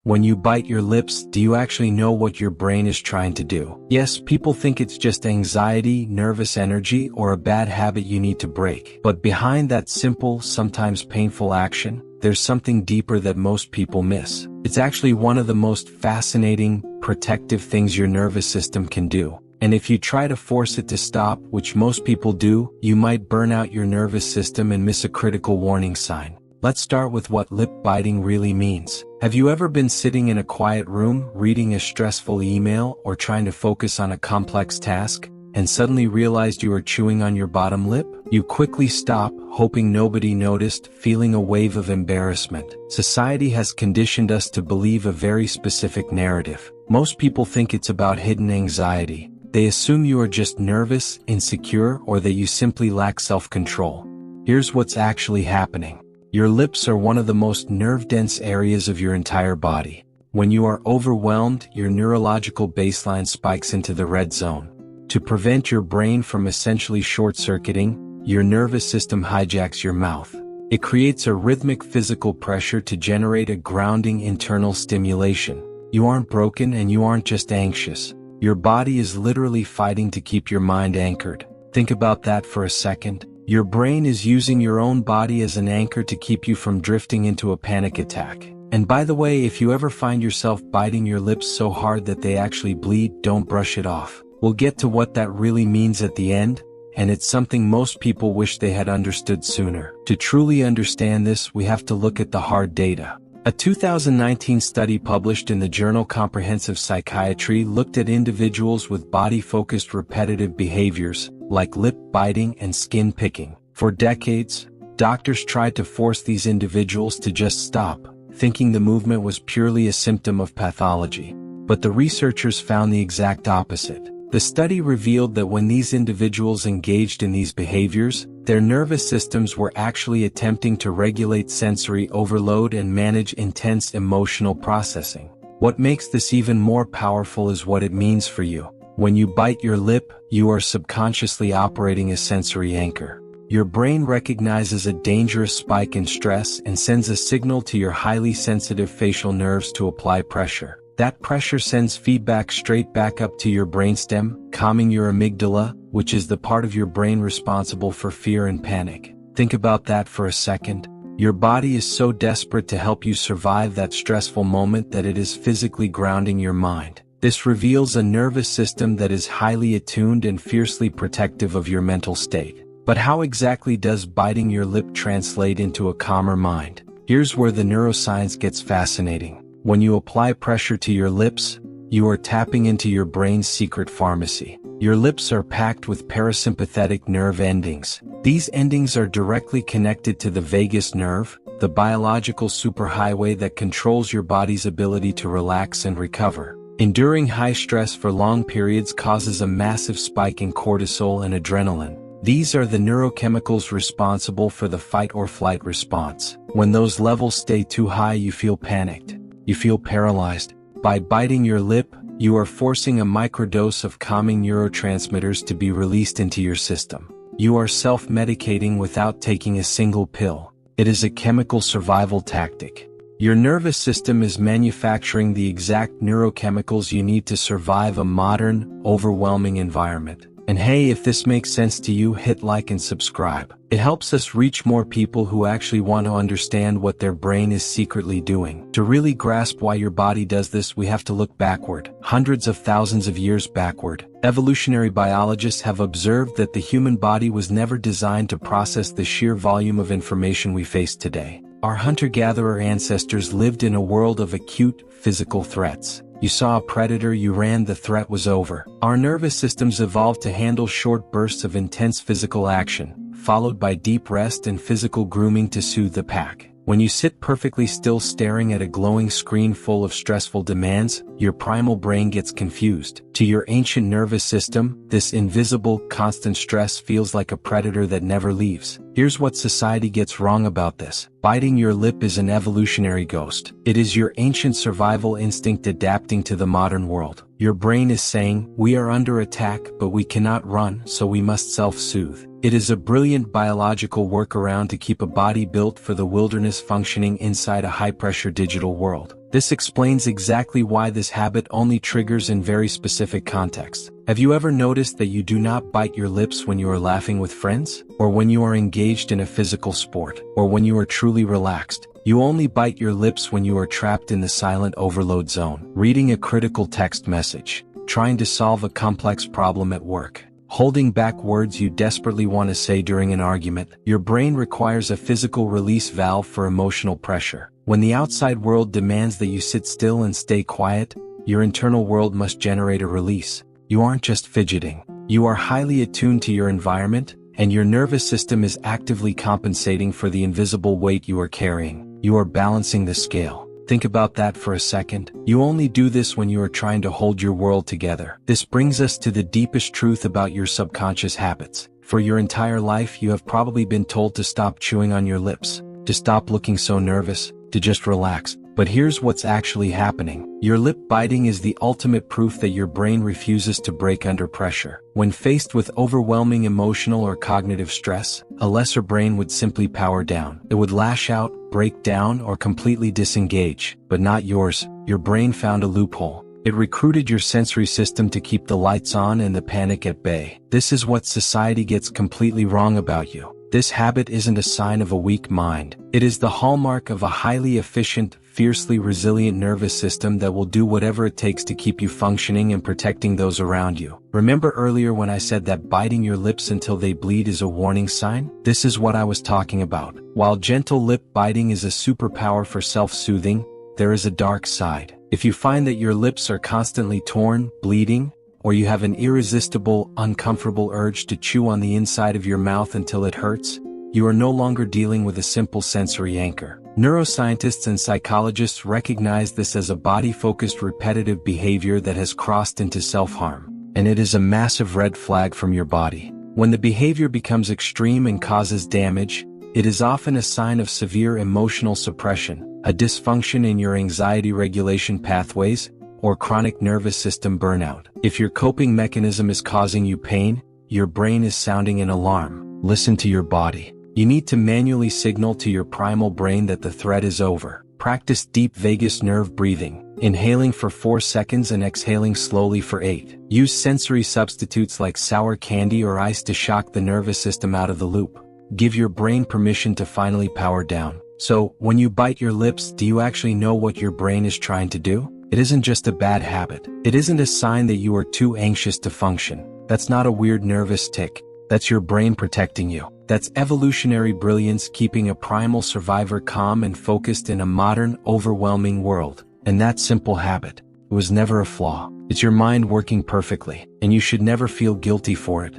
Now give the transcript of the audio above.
When you bite your lips, do you actually know what your brain is trying to do? Yes, people think it's just anxiety, nervous energy, or a bad habit you need to break. But behind that simple, sometimes painful action, there's something deeper that most people miss. It's actually one of the most fascinating, protective things your nervous system can do. And if you try to force it to stop, which most people do, you might burn out your nervous system and miss a critical warning sign. Let's start with what lip biting really means. Have you ever been sitting in a quiet room, reading a stressful email, or trying to focus on a complex task, and suddenly realized you were chewing on your bottom lip? You quickly stop, hoping nobody noticed, feeling a wave of embarrassment. Society has conditioned us to believe a very specific narrative. Most people think it's about hidden anxiety. They assume you are just nervous, insecure, or that you simply lack self-control. Here's what's actually happening. Your lips are one of the most nerve-dense areas of your entire body. When you are overwhelmed, your neurological baseline spikes into the red zone. To prevent your brain from essentially short-circuiting, your nervous system hijacks your mouth. It creates a rhythmic physical pressure to generate a grounding internal stimulation. You aren't broken and you aren't just anxious. Your body is literally fighting to keep your mind anchored. Think about that for a second. Your brain is using your own body as an anchor to keep you from drifting into a panic attack. And by the way, if you ever find yourself biting your lips so hard that they actually bleed, don't brush it off. We'll get to what that really means at the end, and it's something most people wish they had understood sooner. To truly understand this, we have to look at the hard data. A 2019 study published in the journal Comprehensive Psychiatry looked at individuals with body-focused repetitive behaviors, like lip biting and skin picking. For decades, doctors tried to force these individuals to just stop, thinking the movement was purely a symptom of pathology. But the researchers found the exact opposite. The study revealed that when these individuals engaged in these behaviors, their nervous systems were actually attempting to regulate sensory overload and manage intense emotional processing. What makes this even more powerful is what it means for you. When you bite your lip, you are subconsciously operating a sensory anchor. Your brain recognizes a dangerous spike in stress and sends a signal to your highly sensitive facial nerves to apply pressure. That pressure sends feedback straight back up to your brainstem, calming your amygdala, which is the part of your brain responsible for fear and panic. Think about that for a second. Your body is so desperate to help you survive that stressful moment that it is physically grounding your mind. This reveals a nervous system that is highly attuned and fiercely protective of your mental state. But how exactly does biting your lip translate into a calmer mind? Here's where the neuroscience gets fascinating. When you apply pressure to your lips, you are tapping into your brain's secret pharmacy. Your lips are packed with parasympathetic nerve endings. These endings are directly connected to the vagus nerve, the biological superhighway that controls your body's ability to relax and recover. Enduring high stress for long periods causes a massive spike in cortisol and adrenaline. These are the neurochemicals responsible for the fight or flight response. When those levels stay too high, you feel panicked. You feel paralyzed. By biting your lip, you are forcing a microdose of calming neurotransmitters to be released into your system. You are self-medicating without taking a single pill. It is a chemical survival tactic. Your nervous system is manufacturing the exact neurochemicals you need to survive a modern, overwhelming environment. And hey, if this makes sense to you, hit like and subscribe. It helps us reach more people who actually want to understand what their brain is secretly doing. To really grasp why your body does this, we have to look backward, hundreds of thousands of years backward. Evolutionary biologists have observed that the human body was never designed to process the sheer volume of information we face today. Our hunter-gatherer ancestors lived in a world of acute, physical threats. You saw a predator, you ran, the threat was over. Our nervous systems evolved to handle short bursts of intense physical action, followed by deep rest and physical grooming to soothe the pack. When you sit perfectly still staring at a glowing screen full of stressful demands, your primal brain gets confused. To your ancient nervous system, this invisible, constant stress feels like a predator that never leaves. Here's what society gets wrong about this. Biting your lip is an evolutionary ghost. It is your ancient survival instinct adapting to the modern world. Your brain is saying, we are under attack, but we cannot run, so we must self-soothe. It is a brilliant biological workaround to keep a body built for the wilderness functioning inside a high-pressure digital world. This explains exactly why this habit only triggers in very specific contexts. Have you ever noticed that you do not bite your lips when you are laughing with friends? Or when you are engaged in a physical sport? Or when you are truly relaxed? You only bite your lips when you are trapped in the silent overload zone, reading a critical text message, trying to solve a complex problem at work, holding back words you desperately want to say during an argument. Your brain requires a physical release valve for emotional pressure. When the outside world demands that you sit still and stay quiet, your internal world must generate a release. You aren't just fidgeting. You are highly attuned to your environment, and your nervous system is actively compensating for the invisible weight you are carrying. You are balancing the scale. Think about that for a second. You only do this when you are trying to hold your world together. This brings us to the deepest truth about your subconscious habits. For your entire life, you have probably been told to stop chewing on your lips, to stop looking so nervous, to just relax. But here's what's actually happening. Your lip biting is the ultimate proof that your brain refuses to break under pressure. When faced with overwhelming emotional or cognitive stress, a lesser brain would simply power down. It would lash out, break down, or completely disengage. But not yours. Your brain found a loophole. It recruited your sensory system to keep the lights on and the panic at bay. This is what society gets completely wrong about you. This habit isn't a sign of a weak mind. It is the hallmark of a highly efficient, fiercely resilient nervous system that will do whatever it takes to keep you functioning and protecting those around you. Remember earlier when I said that biting your lips until they bleed is a warning sign? This is what I was talking about. While gentle lip biting is a superpower for self-soothing, there is a dark side. If you find that your lips are constantly torn, bleeding, or you have an irresistible, uncomfortable urge to chew on the inside of your mouth until it hurts, you are no longer dealing with a simple sensory anchor. Neuroscientists and psychologists recognize this as a body-focused repetitive behavior that has crossed into self-harm, and it is a massive red flag from your body. When the behavior becomes extreme and causes damage, it is often a sign of severe emotional suppression, a dysfunction in your anxiety regulation pathways, or chronic nervous system burnout. If your coping mechanism is causing you pain, your brain is sounding an alarm. Listen to your body. You need to manually signal to your primal brain that the threat is over. Practice deep vagus nerve breathing, inhaling for 4 seconds and exhaling slowly for 8. Use sensory substitutes like sour candy or ice to shock the nervous system out of the loop. Give your brain permission to finally power down. So, when you bite your lips, do you actually know what your brain is trying to do? It isn't just a bad habit. It isn't a sign that you are too anxious to function. That's not a weird nervous tic. That's your brain protecting you. That's evolutionary brilliance keeping a primal survivor calm and focused in a modern, overwhelming world. And that simple habit, it was never a flaw. It's your mind working perfectly, and you should never feel guilty for it.